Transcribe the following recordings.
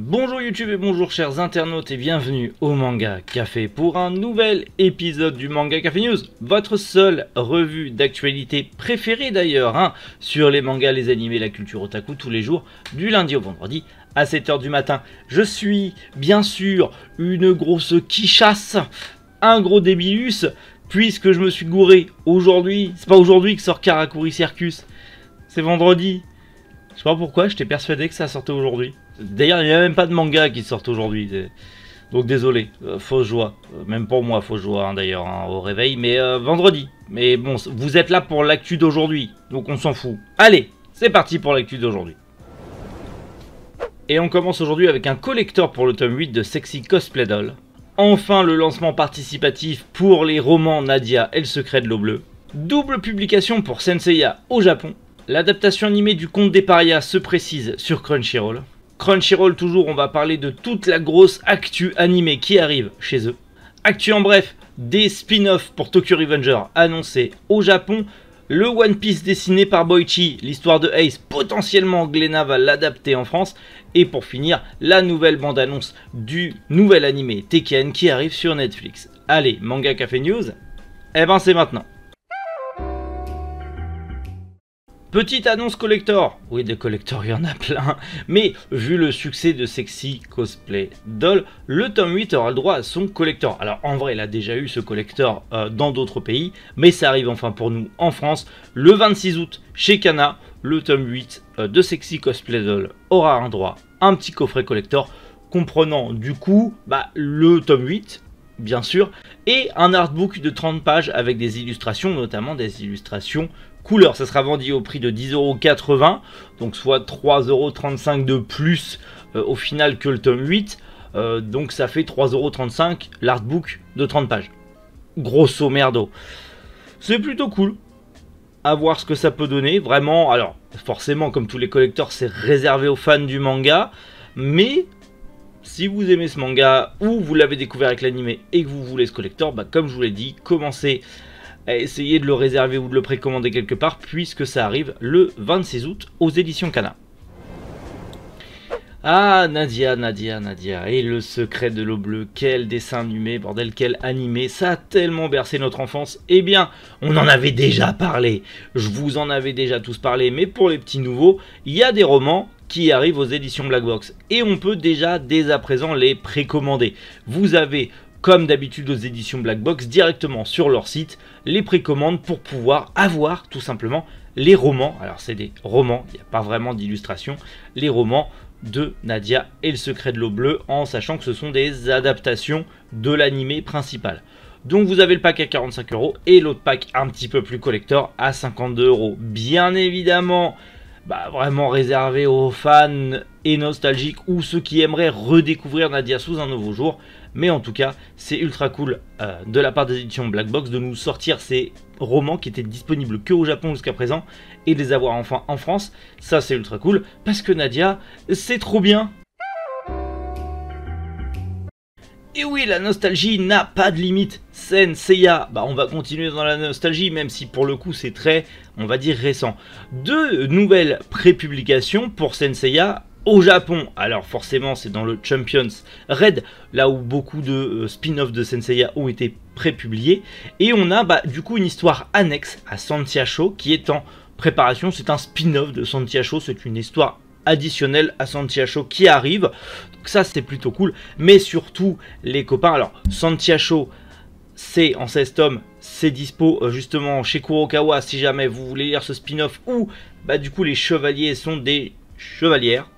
Bonjour YouTube et bonjour chers internautes et bienvenue au Manga Café pour un nouvel épisode du Manga Café News, votre seule revue d'actualité préférée d'ailleurs, sur les mangas, les animés, la culture otaku tous les jours, du lundi au vendredi à 7 h du matin. Je suis bien sûr une grosse quichasse, un gros débilus, puisque je me suis gouré aujourd'hui. C'est pas aujourd'hui que sort Karakuri Circus, c'est vendredi. Je sais pas pourquoi, j'étais persuadé que ça sortait aujourd'hui. D'ailleurs, il n'y a même pas de manga qui sortent aujourd'hui. Donc désolé, fausse joie. Même pour moi, fausse joie d'ailleurs au réveil. Mais vendredi. Mais bon, vous êtes là pour l'actu d'aujourd'hui. Donc on s'en fout. Allez, c'est parti pour l'actu d'aujourd'hui. Et on commence aujourd'hui avec un collector pour le tome 8 de Sexy Cosplay Doll. Enfin le lancement participatif pour les romans Nadia et le secret de l'eau bleue. Double publication pour Senseiya au Japon. L'adaptation animée du conte des parias se précise sur Crunchyroll. Crunchyroll toujours, on va parler de toute la grosse actu animée qui arrive chez eux. Actu en bref, des spin-offs pour Tokyo Revenger annoncés au Japon. Le One Piece dessiné par Boichi, l'histoire de Ace, potentiellement Glénat va l'adapter en France. Et pour finir, la nouvelle bande-annonce du nouvel animé Tekken qui arrive sur Netflix. Allez, Manga Café News, eh ben c'est maintenant. Petite annonce collector, oui des collectors il y en a plein, mais vu le succès de Sexy Cosplay Doll, le tome 8 aura le droit à son collector. Alors en vrai il a déjà eu ce collector dans d'autres pays, mais ça arrive enfin pour nous en France. Le 26 août chez Kana, le tome 8 de Sexy Cosplay Doll aura un droit à un petit coffret collector comprenant du coup le tome 8, bien sûr, et un artbook de 30 pages avec des illustrations, notamment des illustrations couleur. Ça sera vendu au prix de 10,80 €, donc soit 3,35 € de plus au final que le tome 8, donc ça fait 3,35 € l'artbook de 30 pages. Grosso merdo. C'est plutôt cool. À voir ce que ça peut donner, vraiment. Alors, forcément, comme tous les collecteurs, c'est réservé aux fans du manga, mais si vous aimez ce manga ou vous l'avez découvert avec l'animé et que vous voulez ce collector, comme je vous l'ai dit, commencez à essayer de le réserver ou de le précommander quelque part puisque ça arrive le 26 août aux éditions Kana. Ah, Nadia et le secret de l'eau bleue, quel dessin animé, bordel, quel animé, ça a tellement bercé notre enfance. Eh bien, on en avait déjà parlé, je vous en avais déjà tous parlé, mais pour les petits nouveaux, il y a des romans qui arrivent aux éditions Black Box et on peut déjà dès à présent les précommander. Vous avez, comme d'habitude aux éditions Black Box, directement sur leur site, les précommandes pour pouvoir avoir tout simplement les romans. Alors c'est des romans, il n'y a pas vraiment d'illustration, les romans de Nadia et le secret de l'eau bleue, en sachant que ce sont des adaptations de l'animé principal. Donc vous avez le pack à 45 € et l'autre pack un petit peu plus collector à 52 €. Bien évidemment, vraiment réservé aux fans et nostalgiques ou ceux qui aimeraient redécouvrir Nadia sous un nouveau jour. Mais en tout cas, c'est ultra cool de la part des éditions Black Box de nous sortir ces romans qui étaient disponibles que au Japon jusqu'à présent et de les avoir enfin en France. Ça, c'est ultra cool parce que Nadia, c'est trop bien. Et oui, la nostalgie n'a pas de limite. Senseiya, on va continuer dans la nostalgie, même si pour le coup c'est très, on va dire, récent. Deux nouvelles prépublications pour Senseiya au Japon. Alors forcément c'est dans le Champions Red, là où beaucoup de spin-off de Senseiya ont été prépubliés. Et on a du coup une histoire annexe à Santiacho qui est en préparation. C'est un spin-off de Santiacho, c'est une histoire additionnelle à Santiacho qui arrive. Donc ça c'est plutôt cool. Mais surtout les copains, alors Santiacho c'est en 16 tomes, c'est dispo justement chez Kurokawa si jamais vous voulez lire ce spin-off où du coup les chevaliers sont des chevalières.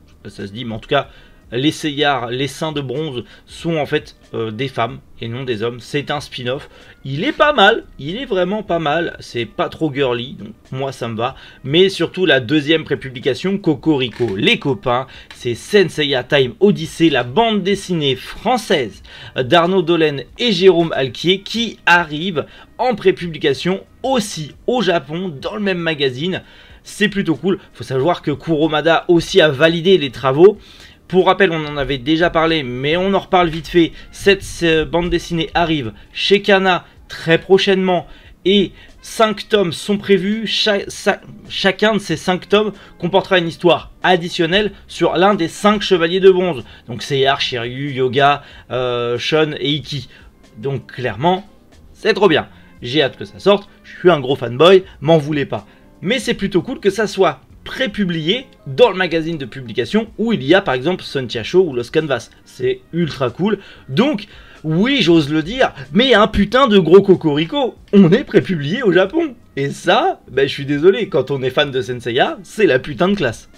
Je sais pas si ça se dit, mais en tout cas les seiyars, les saints de bronze sont en fait des femmes et non des hommes. C'est un spin-off, il est pas mal, il est vraiment pas mal, c'est pas trop girly, donc moi ça me va. Mais surtout la deuxième prépublication, Cocorico les copains, c'est Senseiya Time Odyssey, la bande dessinée française d'Arnaud Dolène et Jérôme Alquier qui arrive en prépublication aussi au Japon dans le même magazine. C'est plutôt cool. Faut savoir que Kuromada aussi a validé les travaux. Pour rappel, on en avait déjà parlé, mais on en reparle vite fait. Cette bande dessinée arrive chez Kana très prochainement et 5 tomes sont prévus. Chacun de ces 5 tomes comportera une histoire additionnelle sur l'un des 5 chevaliers de bronze. Donc Seiya, Shiryu, Yoga, Shun et Ikki. Donc clairement, c'est trop bien. J'ai hâte que ça sorte, je suis un gros fanboy, m'en voulez pas. Mais c'est plutôt cool que ça soit pré-publié dans le magazine de publication où il y a par exemple Sun Tiacho ou Lost Canvas. C'est ultra cool. Donc oui, j'ose le dire, mais un putain de gros cocorico, on est pré-publié au Japon. Et ça, ben, je suis désolé, quand on est fan de Senseiya, c'est la putain de classe.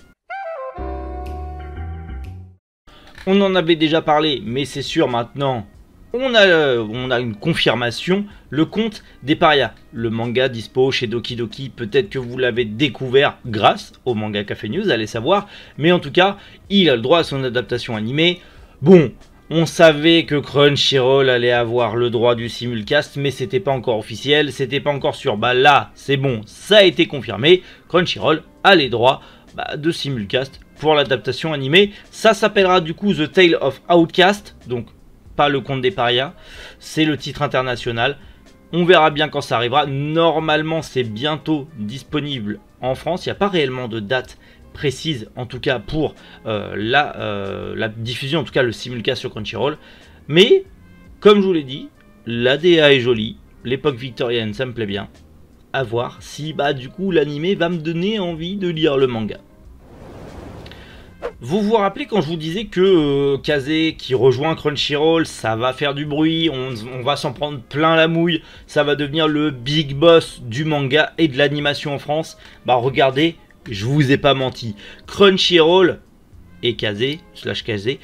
On en avait déjà parlé, mais c'est sûr maintenant, on a une confirmation, le conte des parias. Le manga dispo chez Doki Doki, peut-être que vous l'avez découvert grâce au Manga Café News, allez savoir. Mais en tout cas, il a le droit à son adaptation animée. Bon, on savait que Crunchyroll allait avoir le droit du simulcast, mais c'était pas encore officiel, c'était pas encore sûr. Bah là, c'est bon, ça a été confirmé. Crunchyroll a les droits de simulcast pour l'adaptation animée. Ça s'appellera du coup The Tale of Outcast, donc pas le conte des parias, c'est le titre international. On verra bien quand ça arrivera. Normalement, c'est bientôt disponible en France. Il n'y a pas réellement de date précise, en tout cas pour la diffusion, en tout cas le simulcast sur Crunchyroll. Mais, comme je vous l'ai dit, l'ADA est jolie, l'époque victorienne, ça me plaît bien. À voir si, du coup, l'animé va me donner envie de lire le manga. Vous vous rappelez quand je vous disais que Kazé qui rejoint Crunchyroll, ça va faire du bruit, on va s'en prendre plein la mouille, ça va devenir le big boss du manga et de l'animation en France. Bah regardez, je vous ai pas menti, Crunchyroll et Kazé, /Kazé,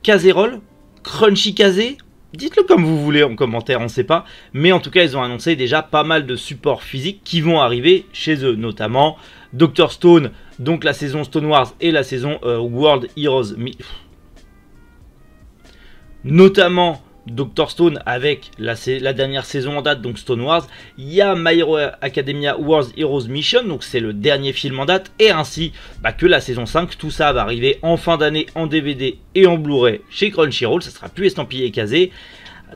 Kazéroll, Crunchy Kazé, dites-le comme vous voulez en commentaire, on sait pas. Mais en tout cas, ils ont annoncé déjà pas mal de supports physiques qui vont arriver chez eux, notamment Dr Stone, donc la saison Stone Wars et la saison World Heroes. Notamment Dr Stone avec la dernière saison en date, donc Stone Wars. Il y a My Hero Academia World Heroes Mission, donc c'est le dernier film en date. Et ainsi que la saison 5, tout ça va arriver en fin d'année en DVD et en Blu-ray chez Crunchyroll. Ça sera plus estampillé et casé.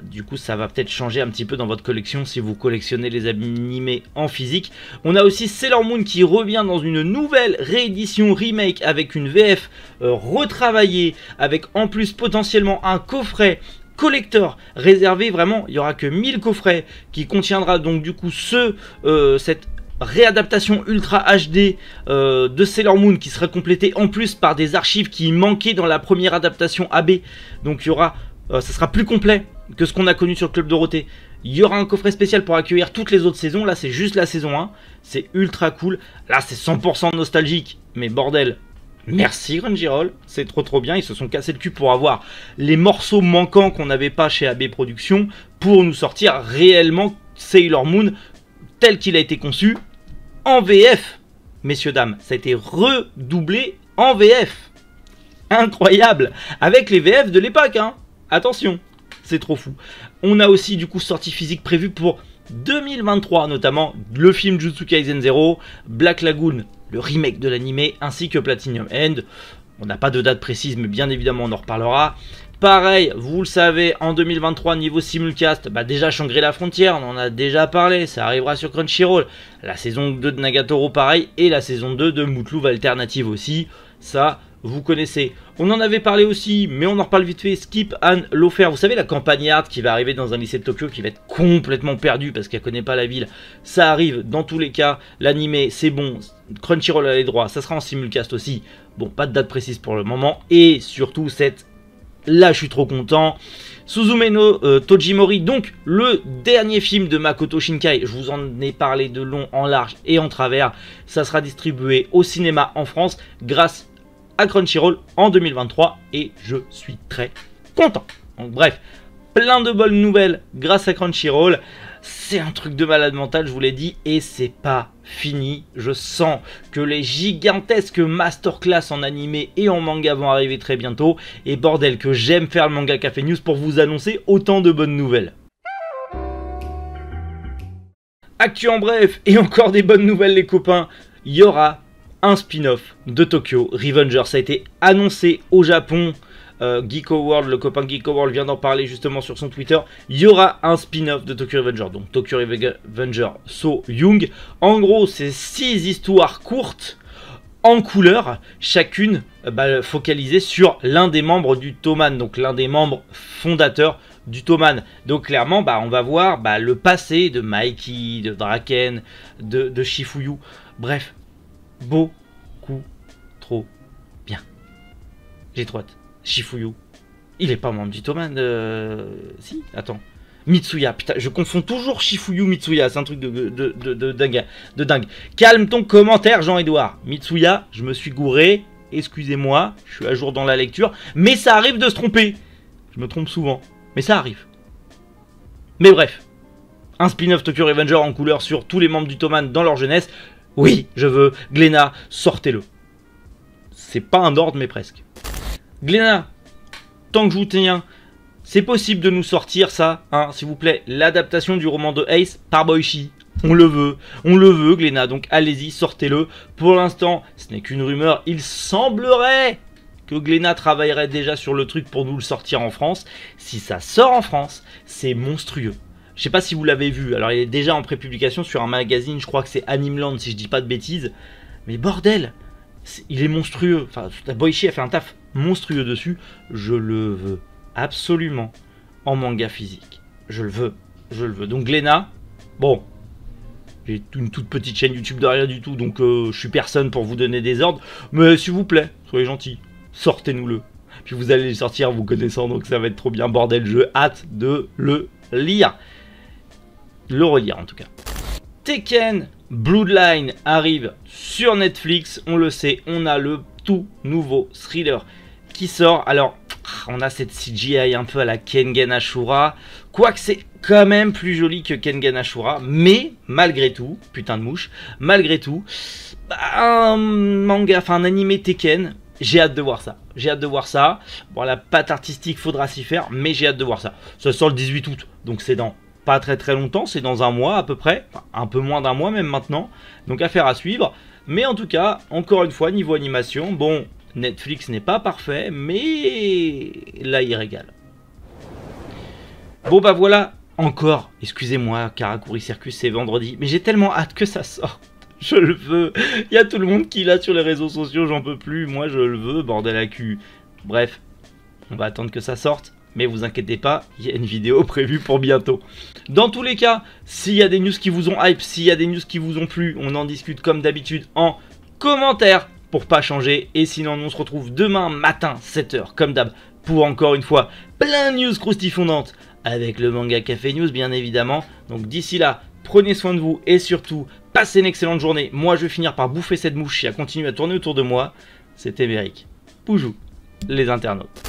Du coup, ça va peut-être changer un petit peu dans votre collection si vous collectionnez les animés en physique. On a aussi Sailor Moon qui revient dans une nouvelle réédition remake avec une VF retravaillée, avec en plus potentiellement un coffret collector réservé, vraiment, il n'y aura que 1000 coffrets qui contiendra donc du coup cette réadaptation ultra HD de Sailor Moon qui sera complétée en plus par des archives qui manquaient dans la première adaptation AB. Donc il y aura, ça sera plus complet que ce qu'on a connu sur Club Dorothée. Il y aura un coffret spécial pour accueillir toutes les autres saisons. Là c'est juste la saison 1, c'est ultra cool. Là c'est 100% nostalgique, mais bordel, merci Crunchyroll, c'est trop bien. Ils se sont cassés le cul pour avoir les morceaux manquants qu'on n'avait pas chez AB Productions pour nous sortir réellement Sailor Moon tel qu'il a été conçu en VF. Messieurs dames, ça a été redoublé en VF. Incroyable, avec les VF de l'époque, hein. Attention, c'est trop fou. On a aussi du coup sortie physique prévue pour 2023, notamment le film Jujutsu Kaisen 0, Black Lagoon, le remake de l'animé, ainsi que Platinum End. On n'a pas de date précise, mais bien évidemment on en reparlera. Pareil, vous le savez, en 2023, niveau simulcast, déjà Shangri-La Frontière, on en a déjà parlé, ça arrivera sur Crunchyroll. La saison 2 de Nagatoro, pareil, et la saison 2 de Mutlouv Alternative aussi, ça, vous connaissez. On en avait parlé aussi, mais on en reparle vite fait, Skip and Loafer. Vous savez, la campagnarde qui va arriver dans un lycée de Tokyo, qui va être complètement perdue parce qu'elle connaît pas la ville. Ça arrive, dans tous les cas, l'animé, c'est bon, Crunchyroll a les droits, ça sera en simulcast aussi. Bon, pas de date précise pour le moment, et surtout cette... Là, je suis trop content. Suzume no Tojimori, donc le dernier film de Makoto Shinkai. Je vous en ai parlé de long, en large et en travers. Ça sera distribué au cinéma en France grâce à Crunchyroll en 2023 et je suis très content. Donc bref, plein de bonnes nouvelles grâce à Crunchyroll. C'est un truc de malade mental, je vous l'ai dit, et c'est pas fini. Je sens que les gigantesques masterclass en animé et en manga vont arriver très bientôt. Et bordel que j'aime faire le Manga Café News pour vous annoncer autant de bonnes nouvelles. Actu en bref, et encore des bonnes nouvelles les copains, il y aura un spin-off de Tokyo Revengers. Ça a été annoncé au Japon Geeko World, le copain Geeko World vient d'en parler justement sur son Twitter. Il y aura un spin-off de Tokyo Revenger, donc Tokyo Revenger So Young. En gros, c'est 6 histoires courtes en couleur, chacune focalisée sur l'un des membres du Toman, donc l'un des membres fondateurs du Toman. Donc clairement, on va voir le passé de Mikey, de Draken, de Shifuyu. Bref, beaucoup trop bien. J'ai trop hâte. Shifuyu, il est pas membre du Toman. Si, attends. Mitsuya, putain, je confonds toujours Shifuyu Mitsuya, c'est un truc de dingue. Calme ton commentaire, Jean-Edouard. Mitsuya, je me suis gouré, excusez-moi, je suis à jour dans la lecture, mais ça arrive de se tromper. Je me trompe souvent, mais ça arrive. Mais bref, un spin-off Tokyo Revenger en couleur sur tous les membres du Toman dans leur jeunesse. Oui, je veux. Glénat, sortez-le. C'est pas un ordre, mais presque. Glénat, tant que je vous tiens, c'est possible de nous sortir ça, hein, s'il vous plaît, l'adaptation du roman de Ace par Boichi. On le veut, Glénat, donc allez-y, sortez-le. Pour l'instant, ce n'est qu'une rumeur, il semblerait que Glénat travaillerait déjà sur le truc pour nous le sortir en France. Si ça sort en France, c'est monstrueux. Je sais pas si vous l'avez vu, alors il est déjà en prépublication sur un magazine, je crois que c'est Animeland si je dis pas de bêtises. Mais bordel, il est monstrueux, enfin Boichi a fait un taf monstrueux dessus, je le veux absolument en manga physique. Je le veux. Donc Glénat, bon, j'ai une toute petite chaîne YouTube de rien du tout, donc je suis personne pour vous donner des ordres, mais s'il vous plaît, soyez gentils, sortez-nous-le. Puis vous allez le sortir vous connaissant, donc ça va être trop bien, bordel, je hâte de le lire. Le relire en tout cas. Tekken Bloodline arrive sur Netflix, on le sait, on a le tout nouveau thriller qui sort. Alors, on a cette CGI un peu à la Kengan Ashura, quoique c'est quand même plus joli que Kengan Ashura, mais malgré tout, putain de mouche, malgré tout, un manga, enfin un animé Tekken, j'ai hâte de voir ça. Bon, la patte artistique, faudra s'y faire, mais j'ai hâte de voir ça. Ça sort le 18 août, donc c'est dans pas très longtemps, c'est dans un mois à peu près, enfin, un peu moins d'un mois même maintenant, donc affaire à suivre. Mais en tout cas, encore une fois, niveau animation, bon, Netflix n'est pas parfait, mais là il régale. Bon voilà, encore, excusez-moi, Karakuri Circus c'est vendredi, mais j'ai tellement hâte que ça sorte. Je le veux, il y a tout le monde qui l'a sur les réseaux sociaux, j'en peux plus, moi je le veux, bordel à cul. Bref, on va attendre que ça sorte. Mais vous inquiétez pas, il y a une vidéo prévue pour bientôt. Dans tous les cas, s'il y a des news qui vous ont hype, s'il y a des news qui vous ont plu, on en discute comme d'habitude en commentaire pour pas changer. Et sinon, on se retrouve demain matin, 7 h, comme d'hab, pour encore une fois, plein de news croustifondantes avec le Manga Café News, bien évidemment. Donc d'ici là, prenez soin de vous et surtout, passez une excellente journée. Moi, je vais finir par bouffer cette mouche et à continuer à tourner autour de moi. C'était Méric. Poujou, les internautes.